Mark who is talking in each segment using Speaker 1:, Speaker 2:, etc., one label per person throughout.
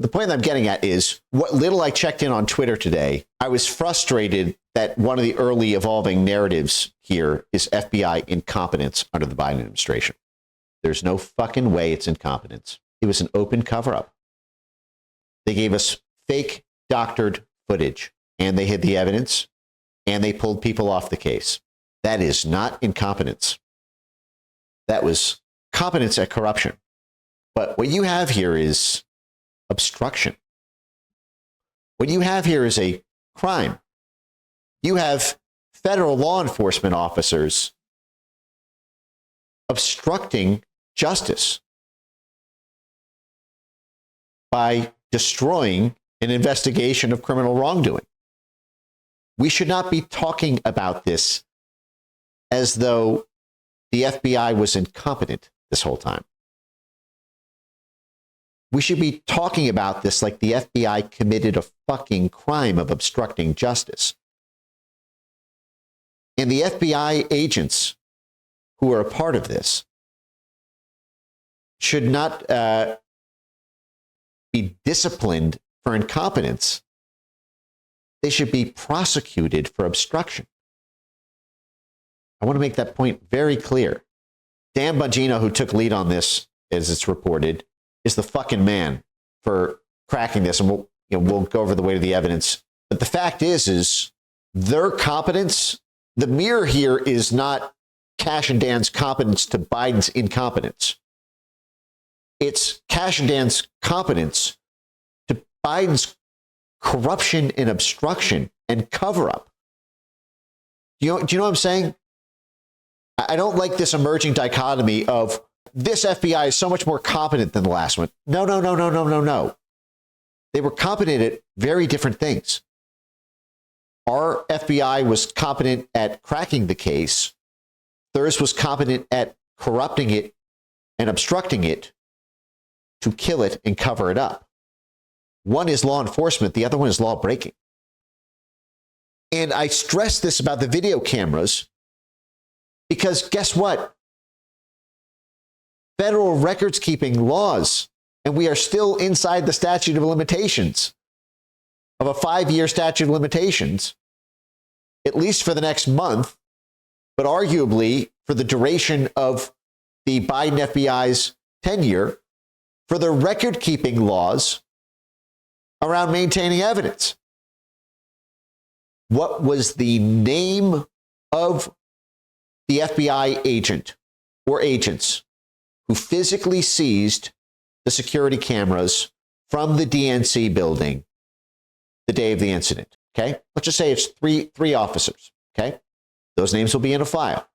Speaker 1: the point I'm getting at is what little I checked in on Twitter today, I was frustrated that one of the early evolving narratives here is FBI incompetence under the Biden administration. There's no fucking way it's incompetence. It was an open cover-up. They gave us fake doctored footage, and they hid the evidence, and they pulled people off the case. That is not incompetence. That was competence at corruption. But what you have here is obstruction. What you have here is a crime. You have federal law enforcement officers obstructing justice by destroying an investigation of criminal wrongdoing. We should not be talking about this as though the FBI was incompetent this whole time. We should be talking about this like the FBI committed a fucking crime of obstructing justice. And the FBI agents who are a part of this should not be disciplined for incompetence. They should be prosecuted for obstruction. I want to make that point very clear. Dan Bongino, who took lead on this, as it's reported, is the fucking man for cracking this. And we'll go over the weight of the evidence. But the fact is their competence, the mirror here is not Cash and Dan's competence to Biden's incompetence. It's Cash and Dan's competence to Biden's corruption and obstruction and cover-up. Do you know what I'm saying? I don't like this emerging dichotomy of this FBI is so much more competent than the last one. No. They were competent at very different things. Our FBI was competent at cracking the case. Theirs was competent at corrupting it and obstructing it to kill it and cover it up. One is law enforcement. The other one is law breaking. And I stress this about the video cameras because guess what? Federal records keeping laws, and we are still inside the statute of limitations of a 5-year statute of limitations, at least for the next month, but arguably for the duration of the Biden FBI's tenure, for the record keeping laws around maintaining evidence. What was the name of the FBI agent or agents who physically seized the security cameras from the DNC building the day of the incident? Okay, let's just say it's three officers. Okay, those names will be in a file.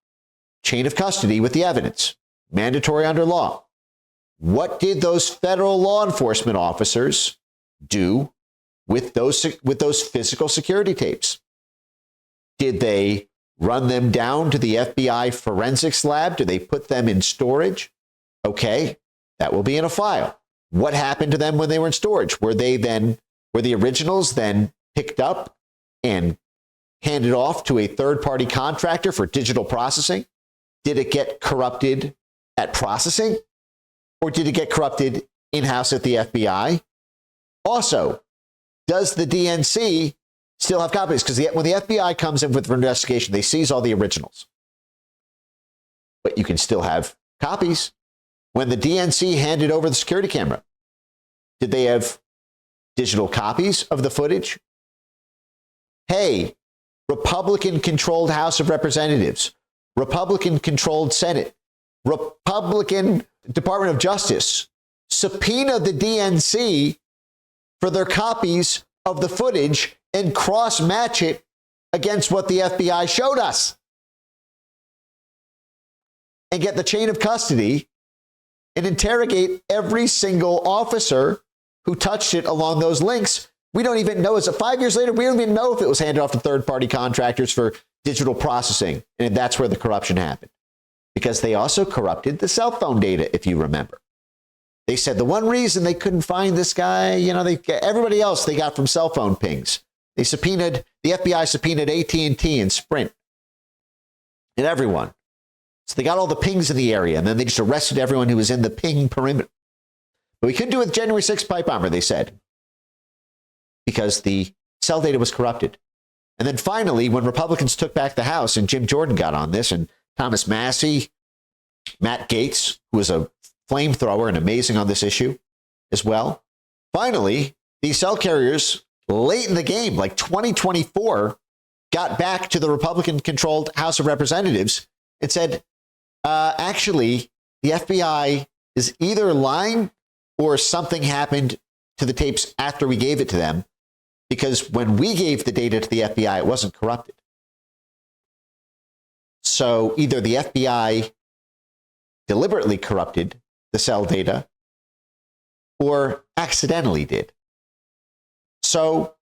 Speaker 1: Chain of custody with the evidence, mandatory under law. What did those federal law enforcement officers do with those physical security tapes? Did they run them down to the FBI forensics lab? Did they put them in storage? Okay, that will be in a file. What happened to them when they were in storage? Were the originals then picked up and handed off to a third-party contractor for digital processing? Did it get corrupted at processing? Or did it get corrupted in-house at the FBI? Also, does the DNC still have copies? Because when the FBI comes in with an investigation, they seize all the originals. But you can still have copies. When the DNC handed over the security camera, did they have digital copies of the footage? Hey, Republican-controlled House of Representatives, Republican-controlled Senate, Republican Department of Justice subpoena the DNC for their copies of the footage and cross-match it against what the FBI showed us and get the chain of custody and interrogate every single officer who touched it along those links. We don't even know. It's 5 years later. We don't even know if it was handed off to third-party contractors for digital processing. And that's where the corruption happened. Because they also corrupted the cell phone data, if you remember. They said the one reason they couldn't find this guy, everybody else they got from cell phone pings. The FBI subpoenaed AT&T and Sprint and everyone. So they got all the pings in the area, and then they just arrested everyone who was in the ping perimeter. But we couldn't do it with January 6th pipe bomber, they said, because the cell data was corrupted. And then finally, when Republicans took back the House and Jim Jordan got on this, and Thomas Massey, Matt Gaetz, who was a flamethrower and amazing on this issue as well, finally, these cell carriers late in the game, like 2024, got back to the Republican-controlled House of Representatives and said, actually, the FBI is either lying or something happened to the tapes after we gave it to them, because when we gave the data to the FBI, it wasn't corrupted. So either the FBI deliberately corrupted the cell data or accidentally did. So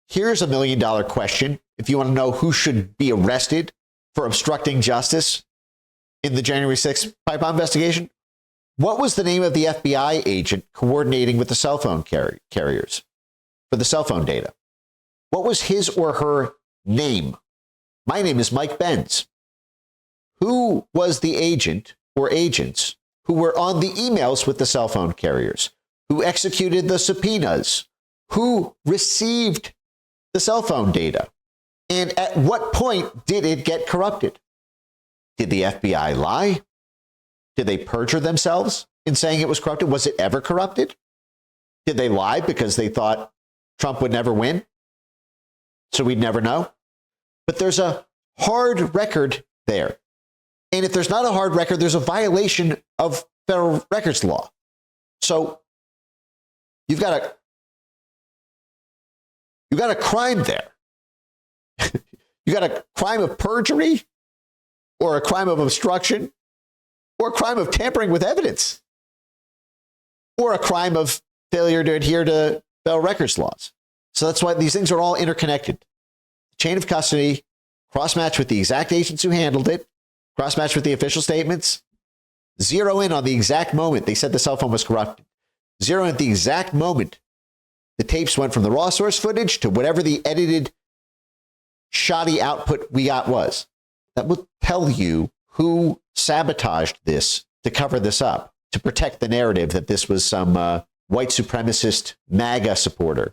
Speaker 1: here's $1 million question. If you want to know who should be arrested for obstructing justice in the January 6th pipe bomb investigation, what was the name of the FBI agent coordinating with the cell phone carriers for the cell phone data? What was his or her name? My name is Mike Benz. Who was the agent or agents who were on the emails with the cell phone carriers, who executed the subpoenas, who received the cell phone data? And at what point did it get corrupted? Did the FBI lie? Did they perjure themselves in saying it was corrupted? Was it ever corrupted? Did they lie because they thought Trump would never win? So we'd never know. But there's a hard record there. And if there's not a hard record, there's a violation of federal records law. So you've got a crime there. You got a crime of perjury, or a crime of obstruction, or a crime of tampering with evidence, or a crime of failure to adhere to federal records laws. So that's why these things are all interconnected. Chain of custody, cross-match with the exact agents who handled it, cross-match with the official statements, zero in on the exact moment they said the cell phone was corrupted, zero in at the exact moment the tapes went from the raw source footage to whatever the edited shoddy output we got was. That will tell you who sabotaged this to cover this up, to protect the narrative that this was some white supremacist MAGA supporter